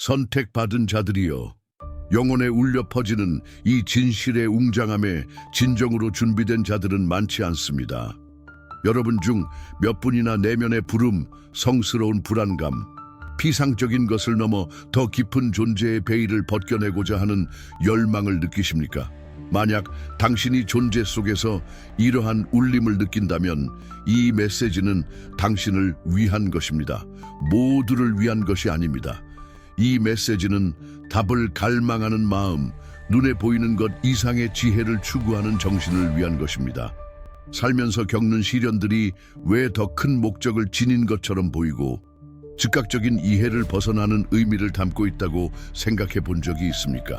선택받은 자들이여, 영혼에 울려 퍼지는 이 진실의 웅장함에 진정으로 준비된 자들은 많지 않습니다. 여러분 중 몇 분이나 내면의 부름, 성스러운 불안감, 피상적인 것을 넘어 더 깊은 존재의 베일을 벗겨내고자 하는 열망을 느끼십니까? 만약 당신이 존재 속에서 이러한 울림을 느낀다면 이 메시지는 당신을 위한 것입니다. 모두를 위한 것이 아닙니다. 이 메시지는 답을 갈망하는 마음, 눈에 보이는 것 이상의 지혜를 추구하는 정신을 위한 것입니다. 살면서 겪는 시련들이 왜 더 큰 목적을 지닌 것처럼 보이고 즉각적인 이해를 벗어나는 의미를 담고 있다고 생각해 본 적이 있습니까?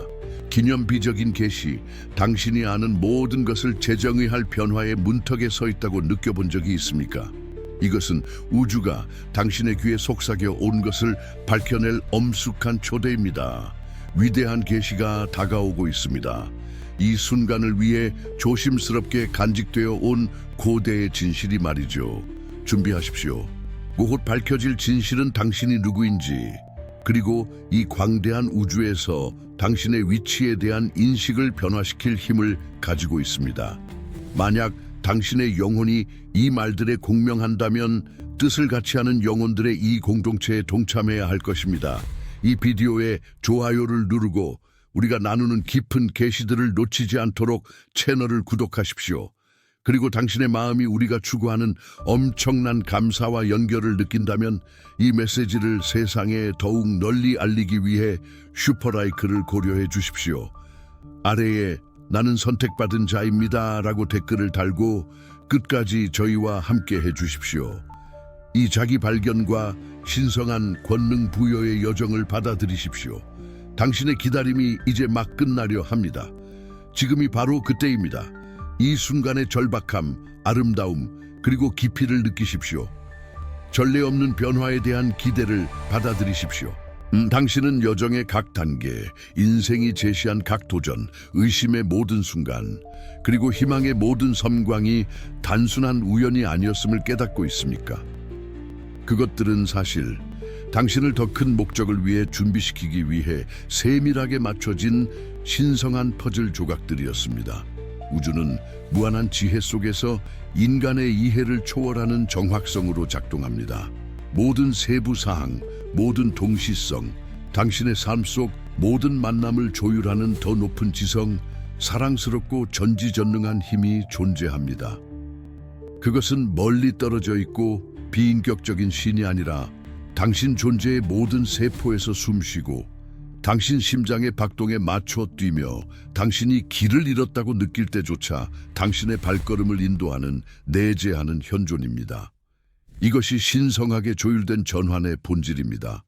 기념비적인 계시, 당신이 아는 모든 것을 재정의할 변화의 문턱에 서 있다고 느껴본 적이 있습니까? 이것은 우주가 당신의 귀에 속삭여 온 것을 밝혀낼 엄숙한 초대입니다. 위대한 계시가 다가오고 있습니다. 이 순간을 위해 조심스럽게 간직되어 온 고대의 진실이 말이죠. 준비하십시오. 곧 밝혀질 진실은 당신이 누구인지, 그리고 이 광대한 우주에서 당신의 위치에 대한 인식을 변화시킬 힘을 가지고 있습니다. 만약 당신의 영혼이 이 말들에 공명한다면 뜻을 같이 하는 영혼들의 이 공동체에 동참해야 할 것입니다. 이 비디오에 좋아요를 누르고 우리가 나누는 깊은 계시들을 놓치지 않도록 채널을 구독하십시오. 그리고 당신의 마음이 우리가 추구하는 엄청난 감사와 연결을 느낀다면 이 메시지를 세상에 더욱 널리 알리기 위해 슈퍼라이크를 고려해 주십시오. 아래에 나는 선택받은 자입니다 라고 댓글을 달고 끝까지 저희와 함께 해 주십시오. 이 자기 발견과 신성한 권능 부여의 여정을 받아들이십시오. 당신의 기다림이 이제 막 끝나려 합니다. 지금이 바로 그때입니다. 이 순간의 절박함, 아름다움, 그리고 깊이를 느끼십시오. 전례 없는 변화에 대한 기대를 받아들이십시오. 당신은 여정의 각 단계, 인생이 제시한 각 도전, 의심의 모든 순간, 그리고 희망의 모든 섬광이 단순한 우연이 아니었음을 깨닫고 있습니까? 그것들은 사실 당신을 더 큰 목적을 위해 준비시키기 위해 세밀하게 맞춰진 신성한 퍼즐 조각들이었습니다. 우주는 무한한 지혜 속에서 인간의 이해를 초월하는 정확성으로 작동합니다. 모든 세부 사항, 모든 동시성, 당신의 삶 속 모든 만남을 조율하는 더 높은 지성, 사랑스럽고 전지전능한 힘이 존재합니다. 그것은 멀리 떨어져 있고 비인격적인 신이 아니라 당신 존재의 모든 세포에서 숨쉬고 당신 심장의 박동에 맞춰 뛰며 당신이 길을 잃었다고 느낄 때조차 당신의 발걸음을 인도하는 내재하는 현존입니다. 이것이 신성하게 조율된 전환의 본질입니다.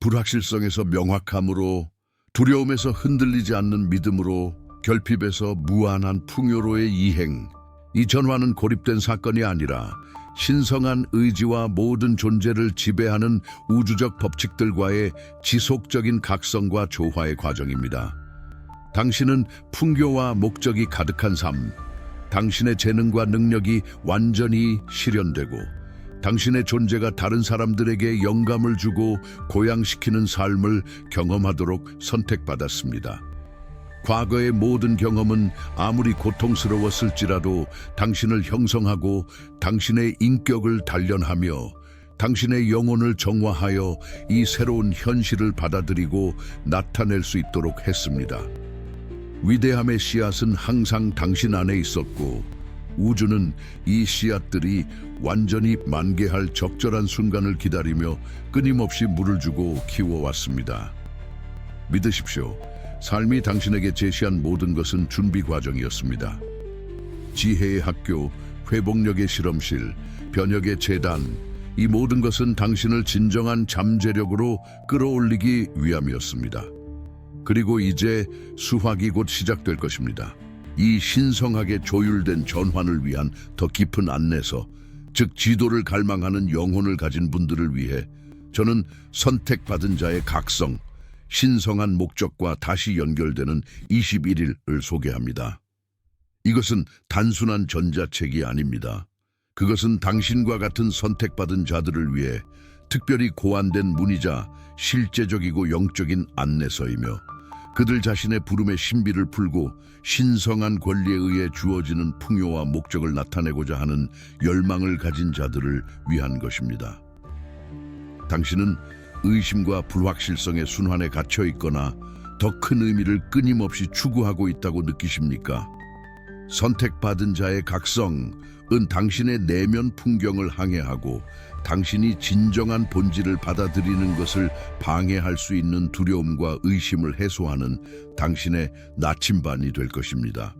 불확실성에서 명확함으로, 두려움에서 흔들리지 않는 믿음으로, 결핍에서 무한한 풍요로의 이행. 이 전환은 고립된 사건이 아니라 신성한 의지와 모든 존재를 지배하는 우주적 법칙들과의 지속적인 각성과 조화의 과정입니다. 당신은 풍요와 목적이 가득한 삶, 당신의 재능과 능력이 완전히 실현되고 당신의 존재가 다른 사람들에게 영감을 주고 고양시키는 삶을 경험하도록 선택받았습니다. 과거의 모든 경험은 아무리 고통스러웠을지라도 당신을 형성하고 당신의 인격을 단련하며 당신의 영혼을 정화하여 이 새로운 현실을 받아들이고 나타낼 수 있도록 했습니다. 위대함의 씨앗은 항상 당신 안에 있었고 우주는 이 씨앗들이 완전히 만개할 적절한 순간을 기다리며 끊임없이 물을 주고 키워왔습니다. 믿으십시오. 삶이 당신에게 제시한 모든 것은 준비 과정이었습니다. 지혜의 학교, 회복력의 실험실, 변혁의 재단, 이 모든 것은 당신을 진정한 잠재력으로 끌어올리기 위함이었습니다. 그리고 이제 수확이 곧 시작될 것입니다. 이 신성하게 조율된 전환을 위한 더 깊은 안내서, 즉 지도를 갈망하는 영혼을 가진 분들을 위해 저는 선택받은 자의 각성, 신성한 목적과 다시 연결되는 21일을 소개합니다. 이것은 단순한 전자책이 아닙니다. 그것은 당신과 같은 선택받은 자들을 위해 특별히 고안된 문이자 실제적이고 영적인 안내서이며 그들 자신의 부름의 신비를 풀고 신성한 권리에 의해 주어지는 풍요와 목적을 나타내고자 하는 열망을 가진 자들을 위한 것입니다. 당신은 의심과 불확실성의 순환에 갇혀 있거나 더 큰 의미를 끊임없이 추구하고 있다고 느끼십니까? 선택받은 자의 각성은 당신의 내면 풍경을 항해하고 당신이 진정한 본질을 받아들이는 것을 방해할 수 있는 두려움과 의심을 해소하는 당신의 나침반이 될 것입니다.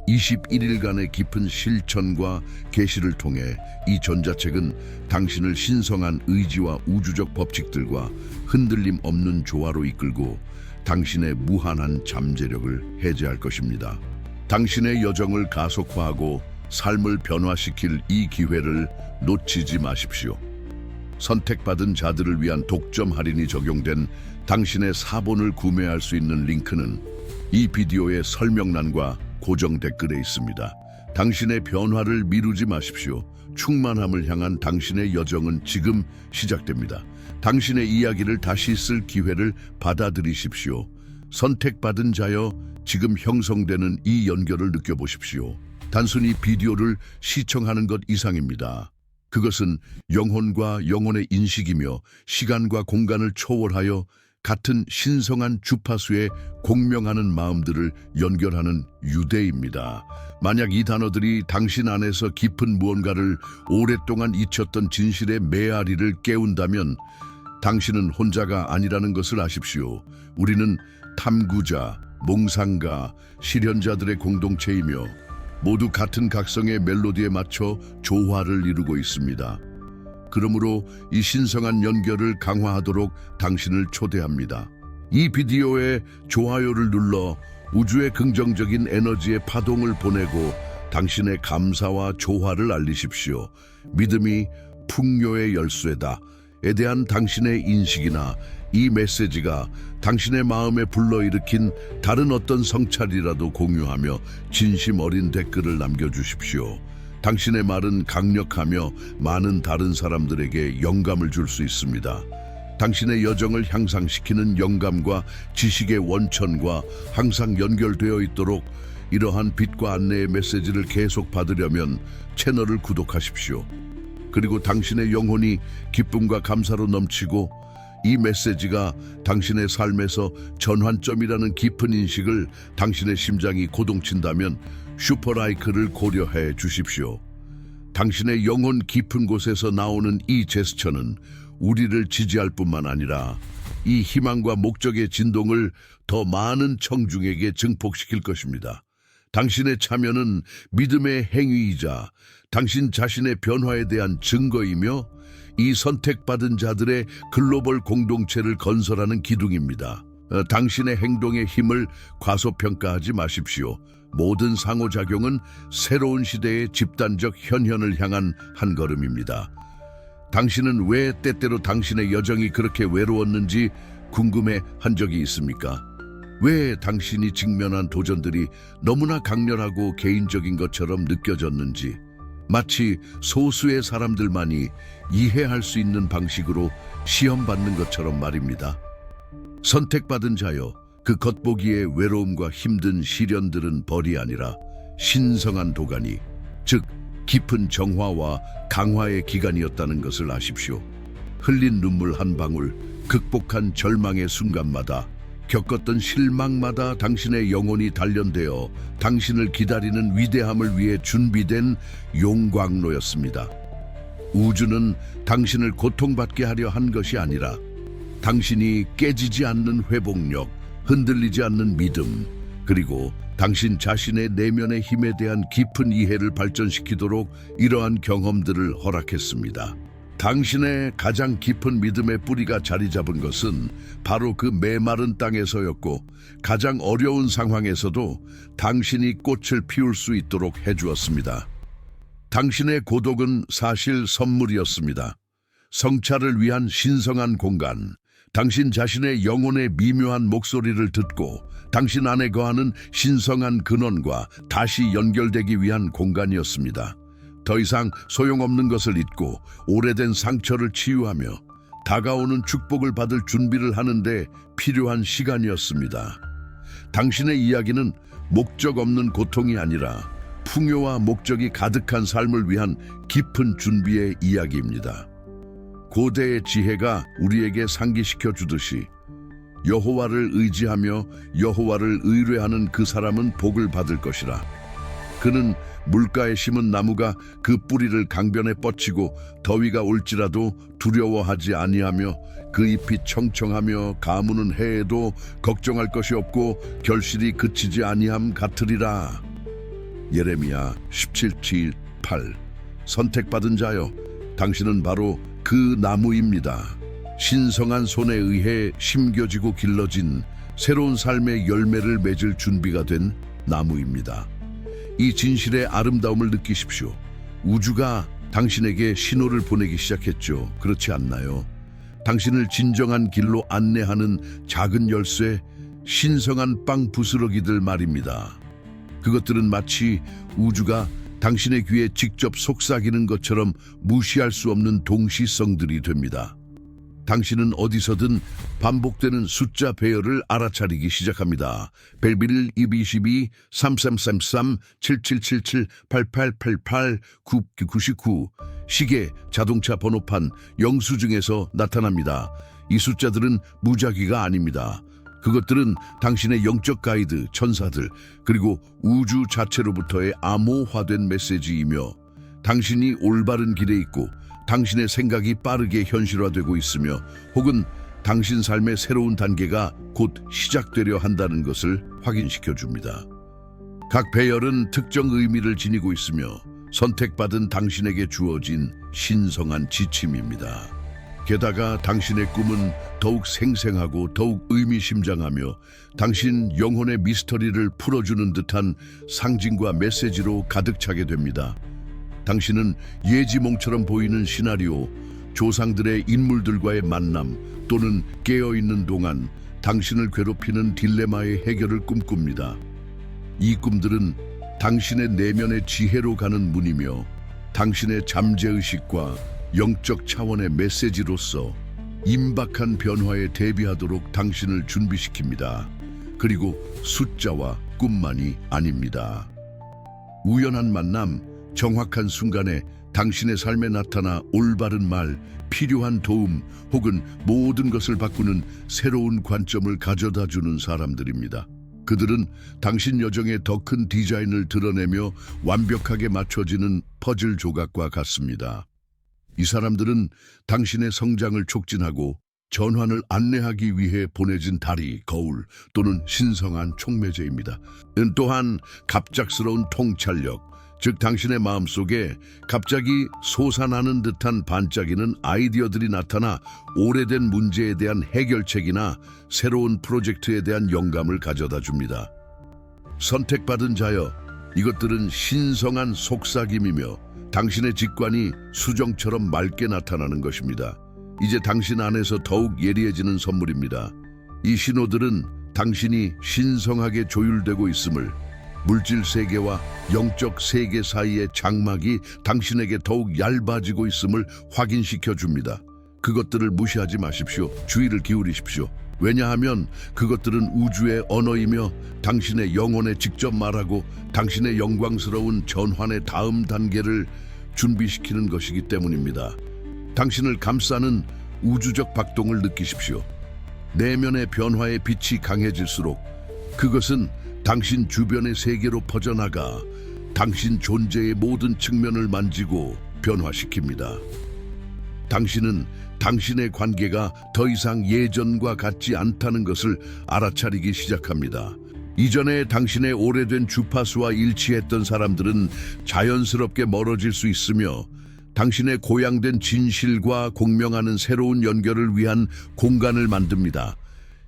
21일간의 깊은 실천과 계시를 통해 이 전자책은 당신을 신성한 의지와 우주적 법칙들과 흔들림 없는 조화로 이끌고 당신의 무한한 잠재력을 해제할 것입니다. 당신의 여정을 가속화하고 삶을 변화시킬 이 기회를 놓치지 마십시오. 선택받은 자들을 위한 독점 할인이 적용된 당신의 사본을 구매할 수 있는 링크는 이 비디오의 설명란과 고정 댓글에 있습니다. 당신의 변화를 미루지 마십시오. 충만함을 향한 당신의 여정은 지금 시작됩니다. 당신의 이야기를 다시 쓸 기회를 받아들이십시오. 선택받은 자여, 지금 형성되는 이 연결을 느껴보십시오. 단순히 비디오를 시청하는 것 이상입니다. 그것은 영혼과 영혼의 인식이며 시간과 공간을 초월하여 같은 신성한 주파수에 공명하는 마음들을 연결하는 유대입니다. 만약 이 단어들이 당신 안에서 깊은 무언가를 오랫동안 잊혔던 진실의 메아리를 깨운다면 당신은 혼자가 아니라는 것을 아십시오. 우리는 탐구자, 몽상가, 실현자들의 공동체이며 모두 같은 각성의 멜로디에 맞춰 조화를 이루고 있습니다. 그러므로 이 신성한 연결을 강화하도록 당신을 초대합니다. 이 비디오에 좋아요를 눌러 우주의 긍정적인 에너지의 파동을 보내고 당신의 감사와 조화를 알리십시오. 믿음이 풍요의 열쇠다에 대한 당신의 인식이나 이 메시지가 당신의 마음에 불러일으킨 다른 어떤 성찰이라도 공유하며 진심 어린 댓글을 남겨주십시오. 당신의 말은 강력하며 많은 다른 사람들에게 영감을 줄 수 있습니다. 당신의 여정을 향상시키는 영감과 지식의 원천과 항상 연결되어 있도록 이러한 빛과 안내의 메시지를 계속 받으려면 채널을 구독하십시오. 그리고 당신의 영혼이 기쁨과 감사로 넘치고 이 메시지가 당신의 삶에서 전환점이라는 깊은 인식을 당신의 심장이 고동친다면 슈퍼라이크를 고려해 주십시오. 당신의 영혼 깊은 곳에서 나오는 이 제스처는 우리를 지지할 뿐만 아니라 이 희망과 목적의 진동을 더 많은 청중에게 증폭시킬 것입니다. 당신의 참여는 믿음의 행위이자 당신 자신의 변화에 대한 증거이며 이 선택받은 자들의 글로벌 공동체를 건설하는 기둥입니다. 당신의 행동의 힘을 과소평가하지 마십시오. 모든 상호작용은 새로운 시대의 집단적 현현을 향한 한 걸음입니다. 당신은 왜 때때로 당신의 여정이 그렇게 외로웠는지 궁금해 한 적이 있습니까? 왜 당신이 직면한 도전들이 너무나 강렬하고 개인적인 것처럼 느껴졌는지, 마치 소수의 사람들만이 이해할 수 있는 방식으로 시험받는 것처럼 말입니다. 선택받은 자여, 그 겉보기의 외로움과 힘든 시련들은 벌이 아니라 신성한 도가니, 즉 깊은 정화와 강화의 기간이었다는 것을 아십시오. 흘린 눈물 한 방울, 극복한 절망의 순간마다, 겪었던 실망마다 당신의 영혼이 단련되어 당신을 기다리는 위대함을 위해 준비된 용광로였습니다. 우주는 당신을 고통받게 하려 한 것이 아니라 당신이 깨지지 않는 회복력, 흔들리지 않는 믿음, 그리고 당신 자신의 내면의 힘에 대한 깊은 이해를 발전시키도록 이러한 경험들을 허락했습니다. 당신의 가장 깊은 믿음의 뿌리가 자리 잡은 것은 바로 그 메마른 땅에서였고, 가장 어려운 상황에서도 당신이 꽃을 피울 수 있도록 해주었습니다. 당신의 고독은 사실 선물이었습니다. 성찰을 위한 신성한 공간, 당신 자신의 영혼의 미묘한 목소리를 듣고 당신 안에 거하는 신성한 근원과 다시 연결되기 위한 공간이었습니다. 더 이상 소용없는 것을 잊고 오래된 상처를 치유하며 다가오는 축복을 받을 준비를 하는데 필요한 시간이었습니다. 당신의 이야기는 목적 없는 고통이 아니라 풍요와 목적이 가득한 삶을 위한 깊은 준비의 이야기입니다. 고대의 지혜가 우리에게 상기시켜 주듯이 여호와를 의지하며 여호와를 의뢰하는 그 사람은 복을 받을 것이라. 그는 물가에 심은 나무가 그 뿌리를 강변에 뻗치고 더위가 올지라도 두려워하지 아니하며 그 잎이 청청하며 가무는 해에도 걱정할 것이 없고 결실이 그치지 아니함 같으리라. 예레미야 17:7-8. 선택받은 자여, 당신은 바로 그 나무입니다. 신성한 손에 의해 심겨지고 길러진 새로운 삶의 열매를 맺을 준비가 된 나무입니다. 이 진실의 아름다움을 느끼십시오. 우주가 당신에게 신호를 보내기 시작했죠. 그렇지 않나요? 당신을 진정한 길로 안내하는 작은 열쇠, 신성한 빵 부스러기들 말입니다. 그것들은 마치 우주가 당신의 귀에 직접 속삭이는 것처럼 무시할 수 없는 동시성들이 됩니다. 당신은 어디서든 반복되는 숫자 배열을 알아차리기 시작합니다. 벨빌 2222 3333 7777 8888 999 시계, 자동차 번호판, 영수증에서 나타납니다. 이 숫자들은 무작위가 아닙니다. 그것들은 당신의 영적 가이드, 천사들, 그리고 우주 자체로부터의 암호화된 메시지이며 당신이 올바른 길에 있고 당신의 생각이 빠르게 현실화되고 있으며 혹은 당신 삶의 새로운 단계가 곧 시작되려 한다는 것을 확인시켜 줍니다. 각 배열은 특정 의미를 지니고 있으며 선택받은 당신에게 주어진 신성한 지침입니다. 게다가 당신의 꿈은 더욱 생생하고 더욱 의미심장하며 당신 영혼의 미스터리를 풀어주는 듯한 상징과 메시지로 가득 차게 됩니다. 당신은 예지몽처럼 보이는 시나리오, 조상들의 인물들과의 만남 또는 깨어있는 동안 당신을 괴롭히는 딜레마의 해결을 꿈꿉니다. 이 꿈들은 당신의 내면의 지혜로 가는 문이며 당신의 잠재의식과 영적 차원의 메시지로서 임박한 변화에 대비하도록 당신을 준비시킵니다. 그리고 숫자와 꿈만이 아닙니다. 우연한 만남, 정확한 순간에 당신의 삶에 나타나 올바른 말, 필요한 도움 혹은 모든 것을 바꾸는 새로운 관점을 가져다주는 사람들입니다. 그들은 당신 여정의 더 큰 디자인을 드러내며 완벽하게 맞춰지는 퍼즐 조각과 같습니다. 이 사람들은 당신의 성장을 촉진하고 전환을 안내하기 위해 보내진 다리, 거울 또는 신성한 촉매제입니다. 또한 갑작스러운 통찰력, 즉 당신의 마음속에 갑자기 솟아나는 듯한 반짝이는 아이디어들이 나타나 오래된 문제에 대한 해결책이나 새로운 프로젝트에 대한 영감을 가져다 줍니다. 선택받은 자여, 이것들은 신성한 속삭임이며 당신의 직관이 수정처럼 맑게 나타나는 것입니다. 이제 당신 안에서 더욱 예리해지는 선물입니다. 이 신호들은 당신이 신성하게 조율되고 있음을, 물질 세계와 영적 세계 사이의 장막이 당신에게 더욱 얇아지고 있음을 확인시켜 줍니다. 그것들을 무시하지 마십시오. 주의를 기울이십시오. 왜냐하면 그것들은 우주의 언어이며 당신의 영혼에 직접 말하고 당신의 영광스러운 전환의 다음 단계를 준비시키는 것이기 때문입니다. 당신을 감싸는 우주적 박동을 느끼십시오. 내면의 변화의 빛이 강해질수록 그것은 당신 주변의 세계로 퍼져나가 당신 존재의 모든 측면을 만지고 변화시킵니다. 당신은 당신의 관계가 더 이상 예전과 같지 않다는 것을 알아차리기 시작합니다. 이전에 당신의 오래된 주파수와 일치했던 사람들은 자연스럽게 멀어질 수 있으며 당신의 고양된 진실과 공명하는 새로운 연결을 위한 공간을 만듭니다.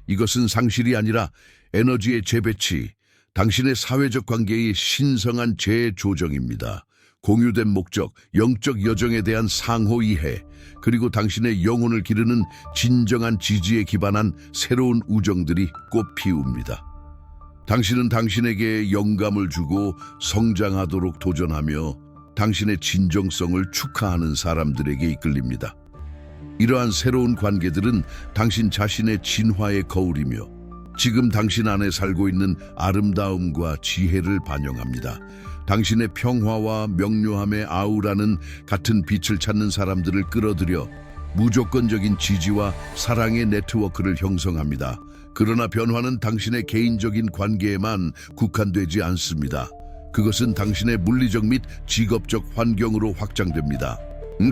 이것은 상실이 아니라 에너지의 재배치, 당신의 사회적 관계의 신성한 재조정입니다. 공유된 목적, 영적 여정에 대한 상호 이해, 그리고 당신의 영혼을 기르는 진정한 지지에 기반한 새로운 우정들이 꽃피웁니다. 당신은 당신에게 영감을 주고 성장하도록 도전하며 당신의 진정성을 축하하는 사람들에게 이끌립니다. 이러한 새로운 관계들은 당신 자신의 진화의 거울이며 지금 당신 안에 살고 있는 아름다움과 지혜를 반영합니다. 당신의 평화와 명료함의 아우라는 같은 빛을 찾는 사람들을 끌어들여 무조건적인 지지와 사랑의 네트워크를 형성합니다. 그러나 변화는 당신의 개인적인 관계에만 국한되지 않습니다. 그것은 당신의 물리적 및 직업적 환경으로 확장됩니다.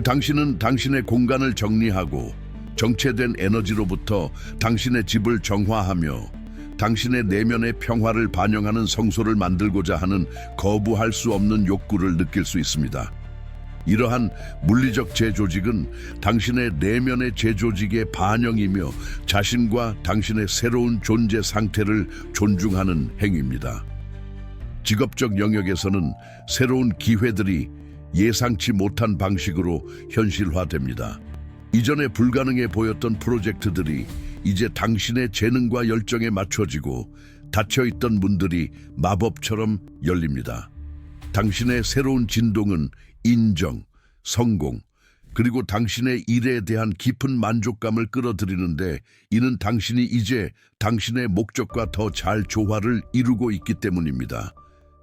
당신은 당신의 공간을 정리하고 정체된 에너지로부터 당신의 집을 정화하며 당신의 내면의 평화를 반영하는 성소를 만들고자 하는 거부할 수 없는 욕구를 느낄 수 있습니다. 이러한 물리적 재조직은 당신의 내면의 재조직의 반영이며 자신과 당신의 새로운 존재 상태를 존중하는 행위입니다. 직업적 영역에서는 새로운 기회들이 예상치 못한 방식으로 현실화됩니다. 이전에 불가능해 보였던 프로젝트들이 이제 당신의 재능과 열정에 맞춰지고 닫혀있던 문들이 마법처럼 열립니다. 당신의 새로운 진동은 인정, 성공, 그리고 당신의 일에 대한 깊은 만족감을 끌어들이는데 이는 당신이 이제 당신의 목적과 더 잘 조화를 이루고 있기 때문입니다.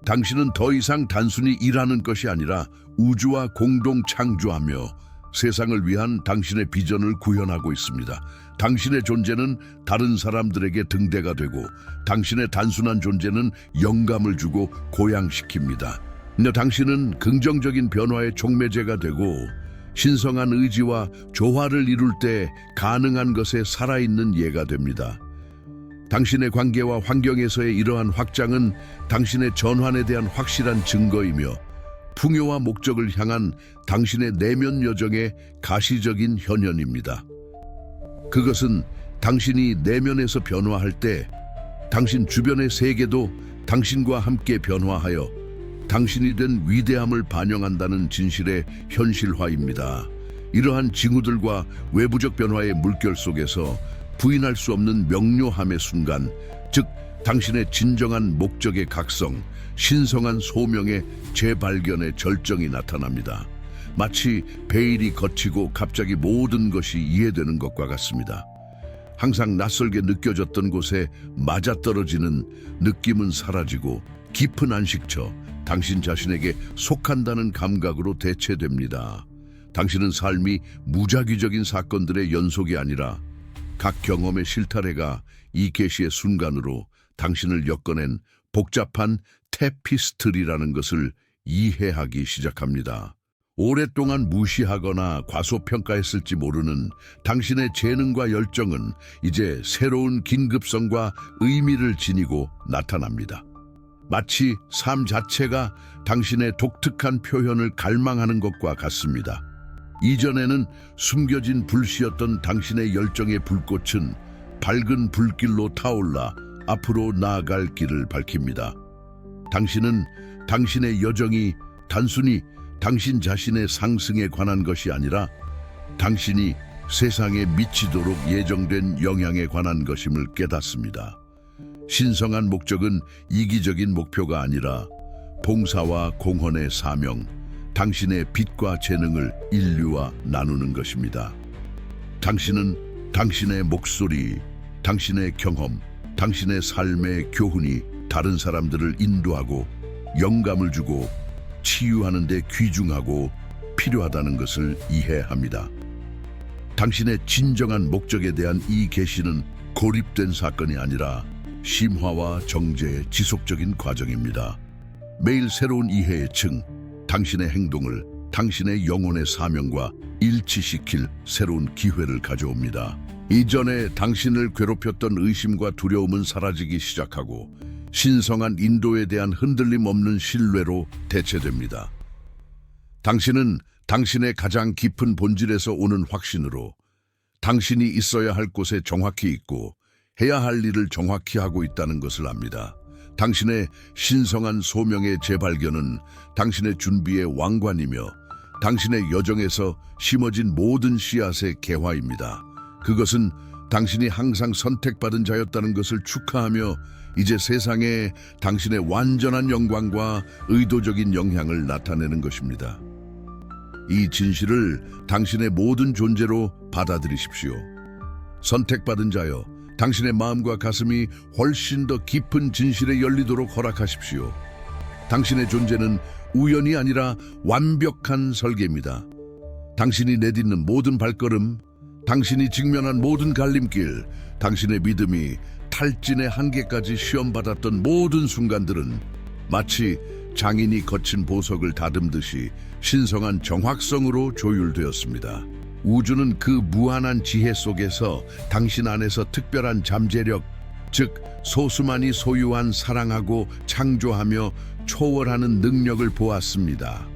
당신은 더 이상 단순히 일하는 것이 아니라 우주와 공동 창조하며 세상을 위한 당신의 비전을 구현하고 있습니다. 당신의 존재는 다른 사람들에게 등대가 되고 당신의 단순한 존재는 영감을 주고 고양시킵니다. 당신은 긍정적인 변화의 촉매제가 되고 신성한 의지와 조화를 이룰 때 가능한 것에 살아있는 예가 됩니다. 당신의 관계와 환경에서의 이러한 확장은 당신의 전환에 대한 확실한 증거이며 풍요와 목적을 향한 당신의 내면 여정의 가시적인 현현입니다. 그것은 당신이 내면에서 변화할 때 당신 주변의 세계도 당신과 함께 변화하여 당신이 된 위대함을 반영한다는 진실의 현실화입니다. 이러한 징후들과 외부적 변화의 물결 속에서 부인할 수 없는 명료함의 순간, 즉 당신의 진정한 목적의 각성, 신성한 소명의 재발견의 절정이 나타납니다. 마치 베일이 걷히고 갑자기 모든 것이 이해되는 것과 같습니다. 항상 낯설게 느껴졌던 곳에 맞아떨어지는 느낌은 사라지고 깊은 안식처, 당신 자신에게 속한다는 감각으로 대체됩니다. 당신은 삶이 무작위적인 사건들의 연속이 아니라 각 경험의 실타래가 이 계시의 순간으로 당신을 엮어낸 복잡한 테피스트리라는 것을 이해하기 시작합니다. 오랫동안 무시하거나 과소평가했을지 모르는 당신의 재능과 열정은 이제 새로운 긴급성과 의미를 지니고 나타납니다. 마치 삶 자체가 당신의 독특한 표현을 갈망하는 것과 같습니다. 이전에는 숨겨진 불씨였던 당신의 열정의 불꽃은 밝은 불길로 타올라 앞으로 나아갈 길을 밝힙니다. 당신은 당신의 여정이 단순히 당신 자신의 상승에 관한 것이 아니라 당신이 세상에 미치도록 예정된 영향에 관한 것임을 깨닫습니다. 신성한 목적은 이기적인 목표가 아니라 봉사와 공헌의 사명, 당신의 빛과 재능을 인류와 나누는 것입니다. 당신은 당신의 목소리, 당신의 경험, 당신의 삶의 교훈이 다른 사람들을 인도하고 영감을 주고 치유하는 데 귀중하고 필요하다는 것을 이해합니다. 당신의 진정한 목적에 대한 이 계시는 고립된 사건이 아니라 심화와 정제의 지속적인 과정입니다. 매일 새로운 이해의 층, 당신의 행동을 당신의 영혼의 사명과 일치시킬 새로운 기회를 가져옵니다. 이전에 당신을 괴롭혔던 의심과 두려움은 사라지기 시작하고 신성한 인도에 대한 흔들림 없는 신뢰로 대체됩니다. 당신은 당신의 가장 깊은 본질에서 오는 확신으로 당신이 있어야 할 곳에 정확히 있고 해야 할 일을 정확히 하고 있다는 것을 압니다. 당신의 신성한 소명의 재발견은 당신의 준비의 왕관이며 당신의 여정에서 심어진 모든 씨앗의 개화입니다. 그것은 당신이 항상 선택받은 자였다는 것을 축하하며 이제 세상에 당신의 완전한 영광과 의도적인 영향을 나타내는 것입니다. 이 진실을 당신의 모든 존재로 받아들이십시오. 선택받은 자여, 당신의 마음과 가슴이 훨씬 더 깊은 진실에 열리도록 허락하십시오. 당신의 존재는 우연이 아니라 완벽한 설계입니다. 당신이 내딛는 모든 발걸음, 당신이 직면한 모든 갈림길, 당신의 믿음이 탈진의 한계까지 시험받았던 모든 순간들은 마치 장인이 거친 보석을 다듬듯이 신성한 정확성으로 조율되었습니다. 우주는 그 무한한 지혜 속에서 당신 안에서 특별한 잠재력, 즉 소수만이 소유한 사랑하고 창조하며 초월하는 능력을 보았습니다.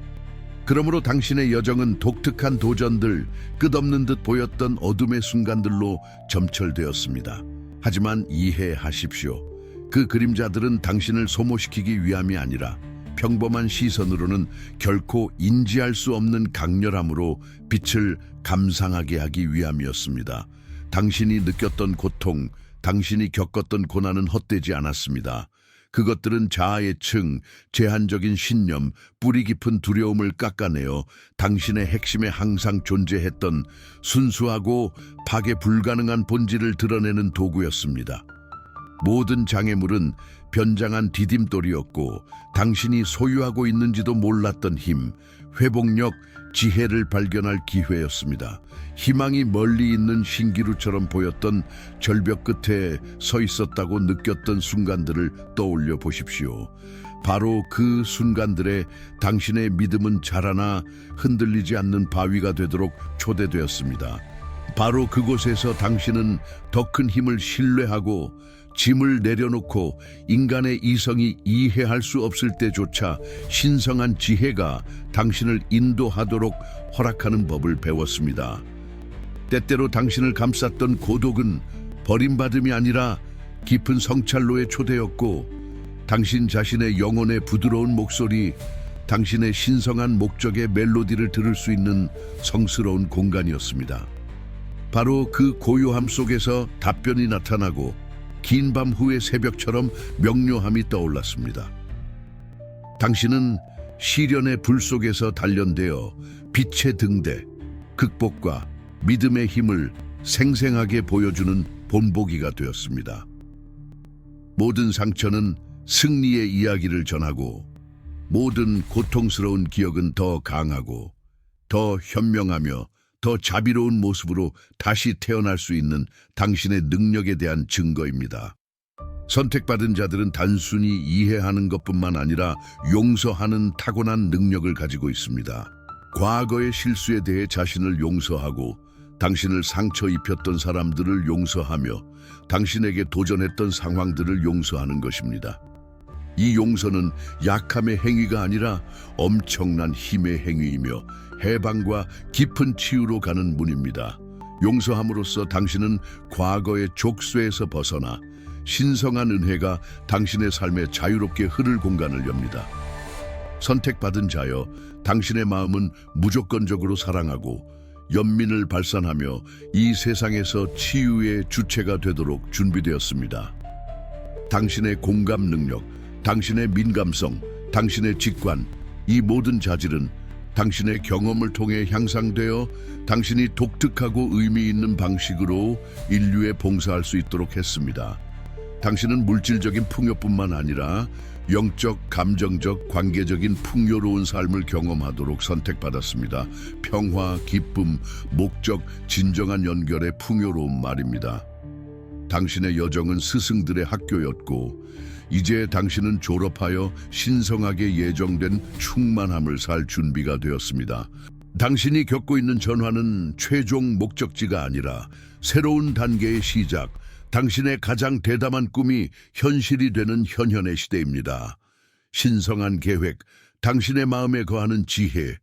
그러므로 당신의 여정은 독특한 도전들, 끝없는 듯 보였던 어둠의 순간들로 점철되었습니다. 하지만 이해하십시오. 그 그림자들은 당신을 소모시키기 위함이 아니라 평범한 시선으로는 결코 인지할 수 없는 강렬함으로 빛을 감상하게 하기 위함이었습니다. 당신이 느꼈던 고통, 당신이 겪었던 고난은 헛되지 않았습니다. 그것들은 자아의 층, 제한적인 신념, 뿌리 깊은 두려움을 깎아내어 당신의 핵심에 항상 존재했던 순수하고 파괴 불가능한 본질을 드러내는 도구였습니다. 모든 장애물은 변장한 디딤돌이었고 당신이 소유하고 있는지도 몰랐던 힘, 회복력, 지혜를 발견할 기회였습니다. 희망이 멀리 있는 신기루처럼 보였던 절벽 끝에 서 있었다고 느꼈던 순간들을 떠올려 보십시오. 바로 그 순간들에 당신의 믿음은 자라나 흔들리지 않는 바위가 되도록 초대되었습니다. 바로 그곳에서 당신은 더 큰 힘을 신뢰하고 짐을 내려놓고 인간의 이성이 이해할 수 없을 때조차 신성한 지혜가 당신을 인도하도록 허락하는 법을 배웠습니다. 때때로 당신을 감쌌던 고독은 버림받음이 아니라 깊은 성찰로의 초대였고, 당신 자신의 영혼의 부드러운 목소리, 당신의 신성한 목적의 멜로디를 들을 수 있는 성스러운 공간이었습니다. 바로 그 고요함 속에서 답변이 나타나고 긴 밤 후의 새벽처럼 명료함이 떠올랐습니다. 당신은 시련의 불 속에서 단련되어 빛의 등대, 극복과 믿음의 힘을 생생하게 보여주는 본보기가 되었습니다. 모든 상처는 승리의 이야기를 전하고, 모든 고통스러운 기억은 더 강하고 더 현명하며 더 자비로운 모습으로 다시 태어날 수 있는 당신의 능력에 대한 증거입니다. 선택받은 자들은 단순히 이해하는 것뿐만 아니라 용서하는 타고난 능력을 가지고 있습니다. 과거의 실수에 대해 자신을 용서하고, 당신을 상처 입혔던 사람들을 용서하며 당신에게 도전했던 상황들을 용서하는 것입니다. 이 용서는 약함의 행위가 아니라 엄청난 힘의 행위이며 해방과 깊은 치유로 가는 문입니다. 용서함으로써 당신은 과거의 족쇄에서 벗어나 신성한 은혜가 당신의 삶에 자유롭게 흐를 공간을 엽니다. 선택받은 자여, 당신의 마음은 무조건적으로 사랑하고 연민을 발산하며 이 세상에서 치유의 주체가 되도록 준비되었습니다. 당신의 공감 능력, 당신의 민감성, 당신의 직관, 이 모든 자질은 당신의 경험을 통해 향상되어 당신이 독특하고 의미 있는 방식으로 인류에 봉사할 수 있도록 했습니다. 당신은 물질적인 풍요뿐만 아니라 영적, 감정적, 관계적인 풍요로운 삶을 경험하도록 선택받았습니다. 평화, 기쁨, 목적, 진정한 연결의 풍요로운 말입니다. 당신의 여정은 스승들의 학교였고, 이제 당신은 졸업하여 신성하게 예정된 충만함을 살 준비가 되었습니다. 당신이 겪고 있는 전환은 최종 목적지가 아니라 새로운 단계의 시작, 당신의 가장 대담한 꿈이 현실이 되는 현현의 시대입니다. 신성한 계획, 당신의 마음에 거하는 지혜,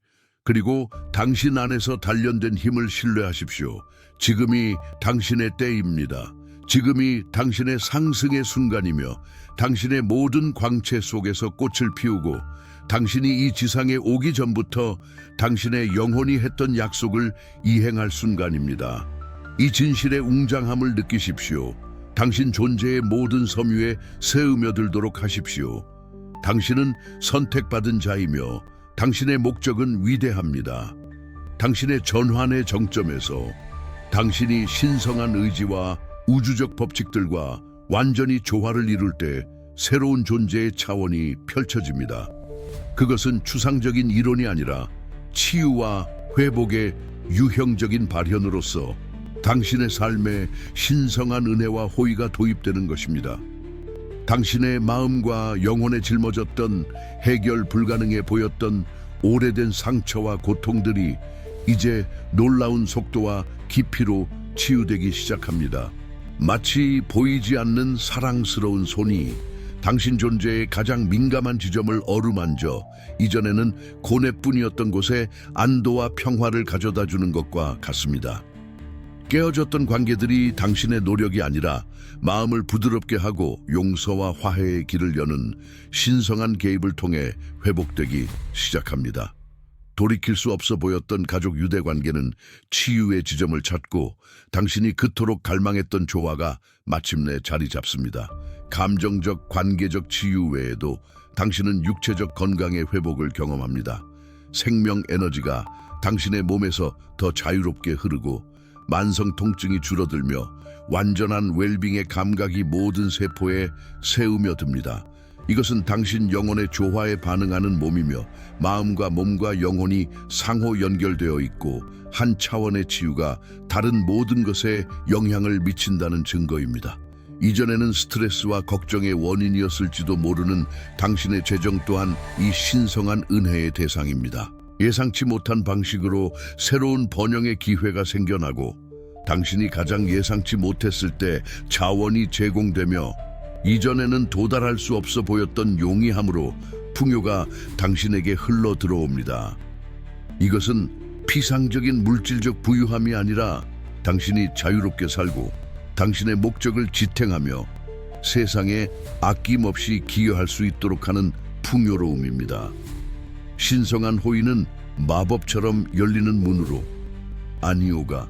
그리고 당신 안에서 단련된 힘을 신뢰하십시오. 지금이 당신의 때입니다. 지금이 당신의 상승의 순간이며 당신의 모든 광채 속에서 꽃을 피우고, 당신이 이 지상에 오기 전부터 당신의 영혼이 했던 약속을 이행할 순간입니다. 이 진실의 웅장함을 느끼십시오. 당신 존재의 모든 섬유에 새으며들도록 하십시오. 당신은 선택받은 자이며 당신의 목적은 위대합니다. 당신의 전환의 정점에서 당신이 신성한 의지와 우주적 법칙들과 완전히 조화를 이룰 때 새로운 존재의 차원이 펼쳐집니다. 그것은 추상적인 이론이 아니라 치유와 회복의 유형적인 발현으로서 당신의 삶에 신성한 은혜와 호의가 도입되는 것입니다. 당신의 마음과 영혼에 짊어졌던 해결 불가능해 보였던 오래된 상처와 고통들이 이제 놀라운 속도와 깊이로 치유되기 시작합니다. 마치 보이지 않는 사랑스러운 손이 당신 존재의 가장 민감한 지점을 어루만져 이전에는 고뇌뿐이었던 곳에 안도와 평화를 가져다 주는 것과 같습니다. 깨어졌던 관계들이 당신의 노력이 아니라 마음을 부드럽게 하고 용서와 화해의 길을 여는 신성한 개입을 통해 회복되기 시작합니다. 돌이킬 수 없어 보였던 가족 유대 관계는 치유의 지점을 찾고 당신이 그토록 갈망했던 조화가 마침내 자리 잡습니다. 감정적, 관계적 치유 외에도 당신은 육체적 건강의 회복을 경험합니다. 생명 에너지가 당신의 몸에서 더 자유롭게 흐르고 만성 통증이 줄어들며 완전한 웰빙의 감각이 모든 세포에 새으며 듭니다. 이것은 당신 영혼의 조화에 반응하는 몸이며 마음과 몸과 영혼이 상호 연결되어 있고 한 차원의 치유가 다른 모든 것에 영향을 미친다는 증거입니다. 이전에는 스트레스와 걱정의 원인이었을지도 모르는 당신의 재정 또한 이 신성한 은혜의 대상입니다. 예상치 못한 방식으로 새로운 번영의 기회가 생겨나고 당신이 가장 예상치 못했을 때 자원이 제공되며 이전에는 도달할 수 없어 보였던 용이함으로 풍요가 당신에게 흘러 들어옵니다. 이것은 피상적인 물질적 부유함이 아니라 당신이 자유롭게 살고 당신의 목적을 지탱하며 세상에 아낌없이 기여할 수 있도록 하는 풍요로움입니다. 신성한 호의는 마법처럼 열리는 문으로 아니오가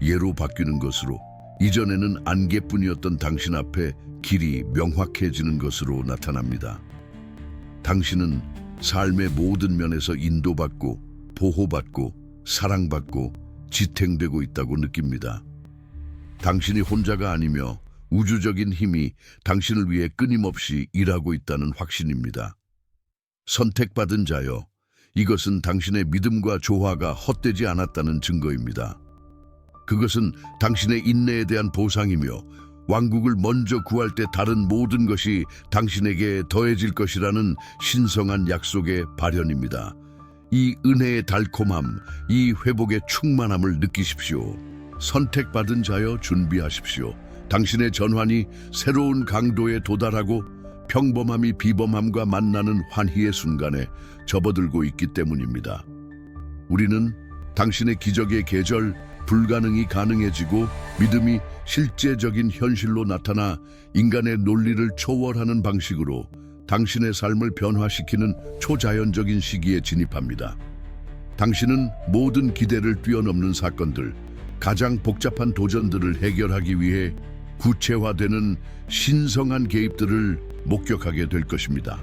예로 바뀌는 것으로 이전에는 안개뿐이었던 당신 앞에 길이 명확해지는 것으로 나타납니다. 당신은 삶의 모든 면에서 인도받고 보호받고 사랑받고 지탱되고 있다고 느낍니다. 당신이 혼자가 아니며 우주적인 힘이 당신을 위해 끊임없이 일하고 있다는 확신입니다. 선택받은 자여, 이것은 당신의 믿음과 조화가 헛되지 않았다는 증거입니다. 그것은 당신의 인내에 대한 보상이며 왕국을 먼저 구할 때 다른 모든 것이 당신에게 더해질 것이라는 신성한 약속의 발현입니다. 이 은혜의 달콤함, 이 회복의 충만함을 느끼십시오. 선택받은 자여 준비하십시오. 당신의 전환이 새로운 강도에 도달하고 평범함이 비범함과 만나는 환희의 순간에 접어들고 있기 때문입니다. 우리는 당신의 기적의 계절, 불가능이 가능해지고 믿음이 실제적인 현실로 나타나 인간의 논리를 초월하는 방식으로 당신의 삶을 변화시키는 초자연적인 시기에 진입합니다. 당신은 모든 기대를 뛰어넘는 사건들, 가장 복잡한 도전들을 해결하기 위해 구체화되는 신성한 개입들을 목격하게 될 것입니다.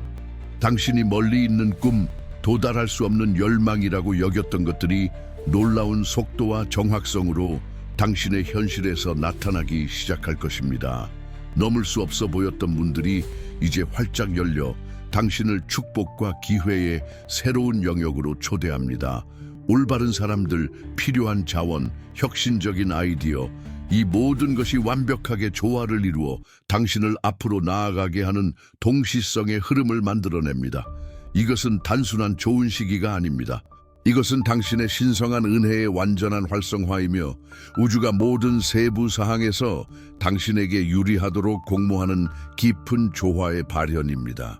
당신이 멀리 있는 꿈, 도달할 수 없는 열망이라고 여겼던 것들이 놀라운 속도와 정확성으로 당신의 현실에서 나타나기 시작할 것입니다. 넘을 수 없어 보였던 문들이 이제 활짝 열려 당신을 축복과 기회의 새로운 영역으로 초대합니다. 올바른 사람들, 필요한 자원, 혁신적인 아이디어, 이 모든 것이 완벽하게 조화를 이루어 당신을 앞으로 나아가게 하는 동시성의 흐름을 만들어냅니다. 이것은 단순한 좋은 시기가 아닙니다. 이것은 당신의 신성한 은혜의 완전한 활성화이며 우주가 모든 세부 사항에서 당신에게 유리하도록 공모하는 깊은 조화의 발현입니다.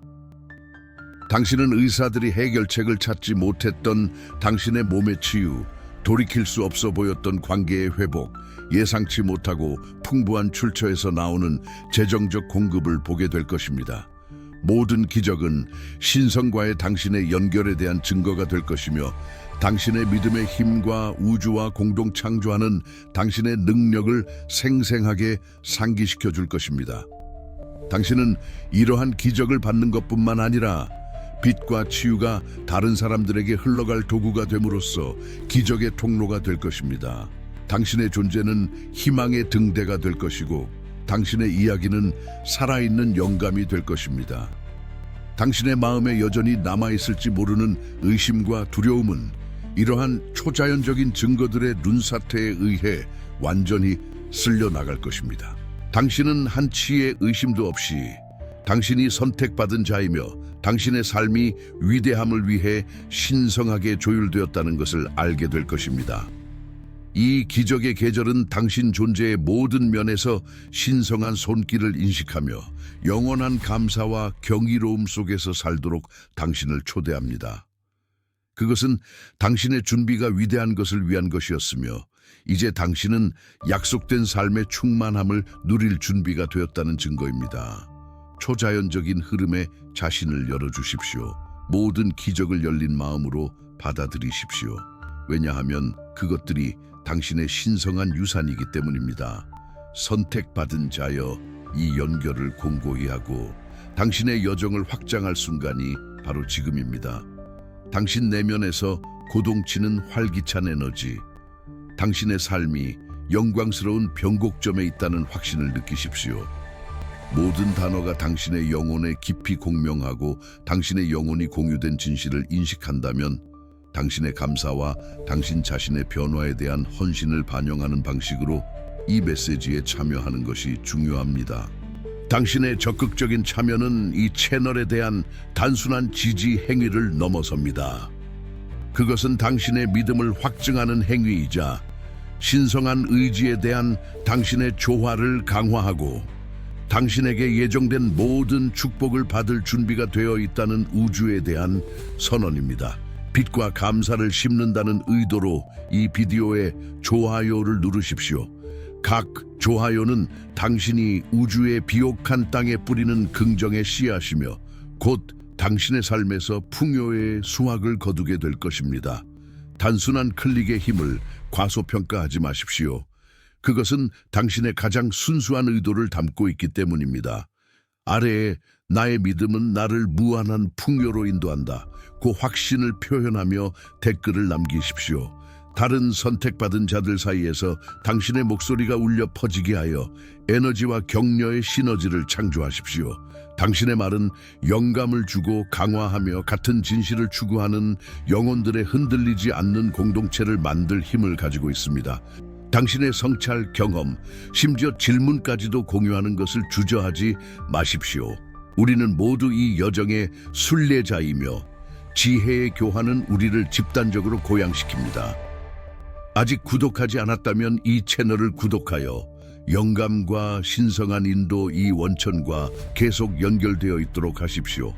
당신은 의사들이 해결책을 찾지 못했던 당신의 몸의 치유, 돌이킬 수 없어 보였던 관계의 회복, 예상치 못하고 풍부한 출처에서 나오는 재정적 공급을 보게 될 것입니다. 모든 기적은 신성과의 당신의 연결에 대한 증거가 될 것이며 당신의 믿음의 힘과 우주와 공동 창조하는 당신의 능력을 생생하게 상기시켜 줄 것입니다. 당신은 이러한 기적을 받는 것뿐만 아니라 빛과 치유가 다른 사람들에게 흘러갈 도구가 됨으로써 기적의 통로가 될 것입니다. 당신의 존재는 희망의 등대가 될 것이고 당신의 이야기는 살아있는 영감이 될 것입니다. 당신의 마음에 여전히 남아있을지 모르는 의심과 두려움은 이러한 초자연적인 증거들의 눈사태에 의해 완전히 쓸려나갈 것입니다. 당신은 한치의 의심도 없이 당신이 선택받은 자이며 당신의 삶이 위대함을 위해 신성하게 조율되었다는 것을 알게 될 것입니다. 이 기적의 계절은 당신 존재의 모든 면에서 신성한 손길을 인식하며 영원한 감사와 경이로움 속에서 살도록 당신을 초대합니다. 그것은 당신의 준비가 위대한 것을 위한 것이었으며 이제 당신은 약속된 삶의 충만함을 누릴 준비가 되었다는 증거입니다. 초자연적인 흐름에 자신을 열어주십시오. 모든 기적을 열린 마음으로 받아들이십시오. 왜냐하면 그것들이 당신의 신성한 유산이기 때문입니다. 선택받은 자여, 이 연결을 공고히 하고 당신의 여정을 확장할 순간이 바로 지금입니다. 당신 내면에서 고동치는 활기찬 에너지, 당신의 삶이 영광스러운 변곡점에 있다는 확신을 느끼십시오. 모든 단어가 당신의 영혼에 깊이 공명하고 당신의 영혼이 공유된 진실을 인식한다면 당신의 감사와 당신 자신의 변화에 대한 헌신을 반영하는 방식으로 이 메시지에 참여하는 것이 중요합니다. 당신의 적극적인 참여는 이 채널에 대한 단순한 지지 행위를 넘어섭니다. 그것은 당신의 믿음을 확증하는 행위이자 신성한 의지에 대한 당신의 조화를 강화하고 당신에게 예정된 모든 축복을 받을 준비가 되어 있다는 우주에 대한 선언입니다. 빛과 감사를 심는다는 의도로 이 비디오에 좋아요를 누르십시오. 각 좋아요는 당신이 우주의 비옥한 땅에 뿌리는 긍정의 씨앗이며 곧 당신의 삶에서 풍요의 수확을 거두게 될 것입니다. 단순한 클릭의 힘을 과소평가하지 마십시오. 그것은 당신의 가장 순수한 의도를 담고 있기 때문입니다. 아래에 나의 믿음은 나를 무한한 풍요로 인도한다. 그 확신을 표현하며 댓글을 남기십시오. 다른 선택받은 자들 사이에서 당신의 목소리가 울려 퍼지게 하여 에너지와 격려의 시너지를 창조하십시오. 당신의 말은 영감을 주고 강화하며 같은 진실을 추구하는 영혼들의 흔들리지 않는 공동체를 만들 힘을 가지고 있습니다. 당신의 성찰 경험, 심지어 질문까지도 공유하는 것을 주저하지 마십시오. 우리는 모두 이 여정의 순례자이며 지혜의 교환은 우리를 집단적으로 고양시킵니다. 아직 구독하지 않았다면 이 채널을 구독하여 영감과 신성한 인도 이 원천과 계속 연결되어 있도록 하십시오.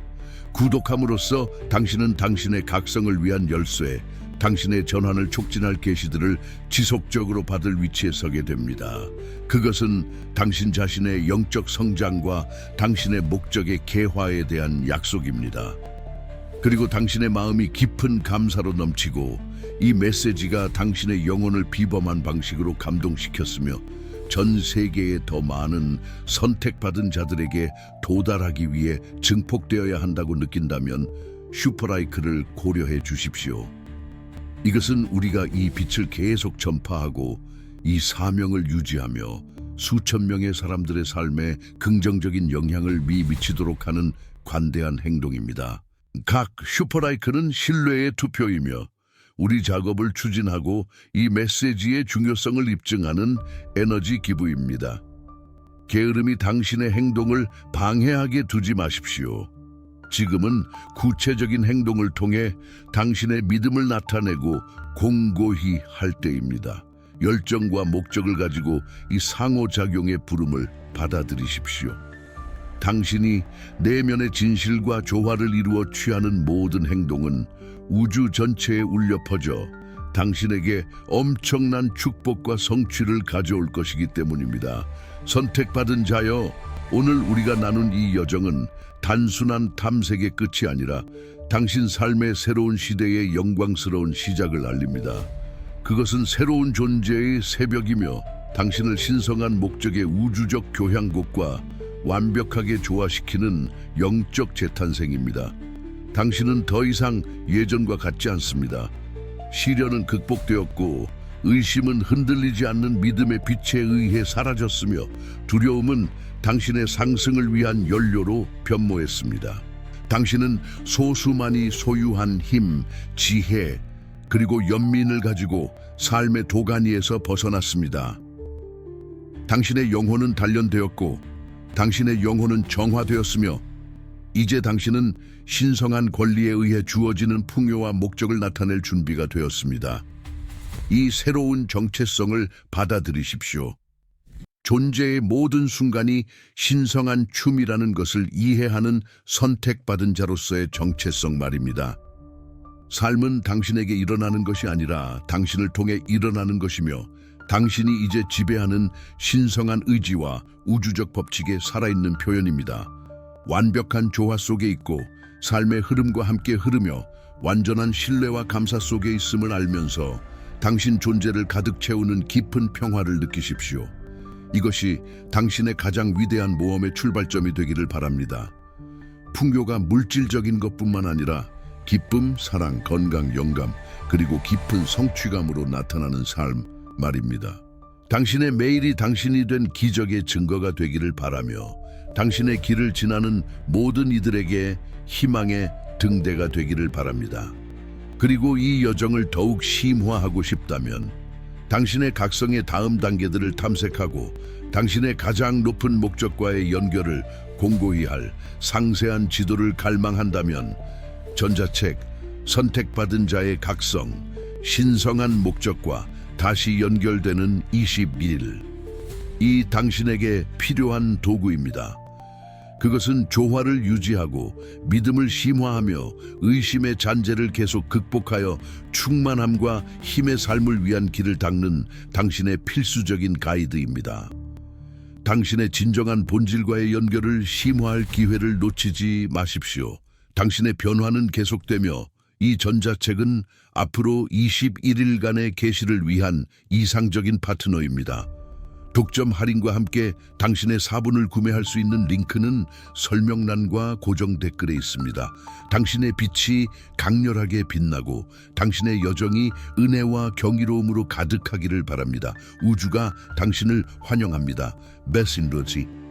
구독함으로써 당신은 당신의 각성을 위한 열쇠, 당신의 전환을 촉진할 계시들을 지속적으로 받을 위치에 서게 됩니다. 그것은 당신 자신의 영적 성장과 당신의 목적의 개화에 대한 약속입니다. 그리고 당신의 마음이 깊은 감사로 넘치고 이 메시지가 당신의 영혼을 비범한 방식으로 감동시켰으며 전 세계의 더 많은 선택받은 자들에게 도달하기 위해 증폭되어야 한다고 느낀다면 슈퍼라이크를 고려해 주십시오. 이것은 우리가 이 빛을 계속 전파하고 이 사명을 유지하며 수천 명의 사람들의 삶에 긍정적인 영향을 미치도록 하는 관대한 행동입니다. 각 슈퍼라이크는 신뢰의 투표이며 우리 작업을 추진하고 이 메시지의 중요성을 입증하는 에너지 기부입니다. 게으름이 당신의 행동을 방해하게 두지 마십시오. 지금은 구체적인 행동을 통해 당신의 믿음을 나타내고 공고히 할 때입니다. 열정과 목적을 가지고 이 상호작용의 부름을 받아들이십시오. 당신이 내면의 진실과 조화를 이루어 취하는 모든 행동은 우주 전체에 울려 퍼져 당신에게 엄청난 축복과 성취를 가져올 것이기 때문입니다. 선택받은 자여, 오늘 우리가 나눈 이 여정은 단순한 탐색의 끝이 아니라 당신 삶의 새로운 시대의 영광스러운 시작을 알립니다. 그것은 새로운 존재의 새벽이며 당신을 신성한 목적의 우주적 교향곡과 완벽하게 조화시키는 영적 재탄생입니다. 당신은 더 이상 예전과 같지 않습니다. 시련은 극복되었고 의심은 흔들리지 않는 믿음의 빛에 의해 사라졌으며 두려움은 당신의 상승을 위한 연료로 변모했습니다. 당신은 소수만이 소유한 힘, 지혜, 그리고 연민을 가지고 삶의 도가니에서 벗어났습니다. 당신의 영혼은 단련되었고 당신의 영혼은 정화되었으며 이제 당신은 신성한 권리에 의해 주어지는 풍요와 목적을 나타낼 준비가 되었습니다. 이 새로운 정체성을 받아들이십시오. 존재의 모든 순간이 신성한 춤이라는 것을 이해하는 선택받은 자로서의 정체성 말입니다. 삶은 당신에게 일어나는 것이 아니라 당신을 통해 일어나는 것이며 당신이 이제 지배하는 신성한 의지와 우주적 법칙에 살아있는 표현입니다. 완벽한 조화 속에 있고 삶의 흐름과 함께 흐르며 완전한 신뢰와 감사 속에 있음을 알면서 당신 존재를 가득 채우는 깊은 평화를 느끼십시오. 이것이 당신의 가장 위대한 모험의 출발점이 되기를 바랍니다. 풍요가 물질적인 것뿐만 아니라 기쁨, 사랑, 건강, 영감, 그리고 깊은 성취감으로 나타나는 삶 말입니다. 당신의 매일이 당신이 된 기적의 증거가 되기를 바라며 당신의 길을 지나는 모든 이들에게 희망의 등대가 되기를 바랍니다. 그리고 이 여정을 더욱 심화하고 싶다면 당신의 각성의 다음 단계들을 탐색하고 당신의 가장 높은 목적과의 연결을 공고히 할 상세한 지도를 갈망한다면 전자책 선택받은 자의 각성, 신성한 목적과 다시 연결되는 21일. 이 당신에게 필요한 도구입니다. 그것은 조화를 유지하고 믿음을 심화하며 의심의 잔재를 계속 극복하여 충만함과 힘의 삶을 위한 길을 닦는 당신의 필수적인 가이드입니다. 당신의 진정한 본질과의 연결을 심화할 기회를 놓치지 마십시오. 당신의 변화는 계속되며 이 전자책은 앞으로 21일간의 계시를 위한 이상적인 파트너입니다. 독점 할인과 함께 당신의 사본을 구매할 수 있는 링크는 설명란과 고정 댓글에 있습니다. 당신의 빛이 강렬하게 빛나고 당신의 여정이 은혜와 경이로움으로 가득하기를 바랍니다. 우주가 당신을 환영합니다. 베신로지.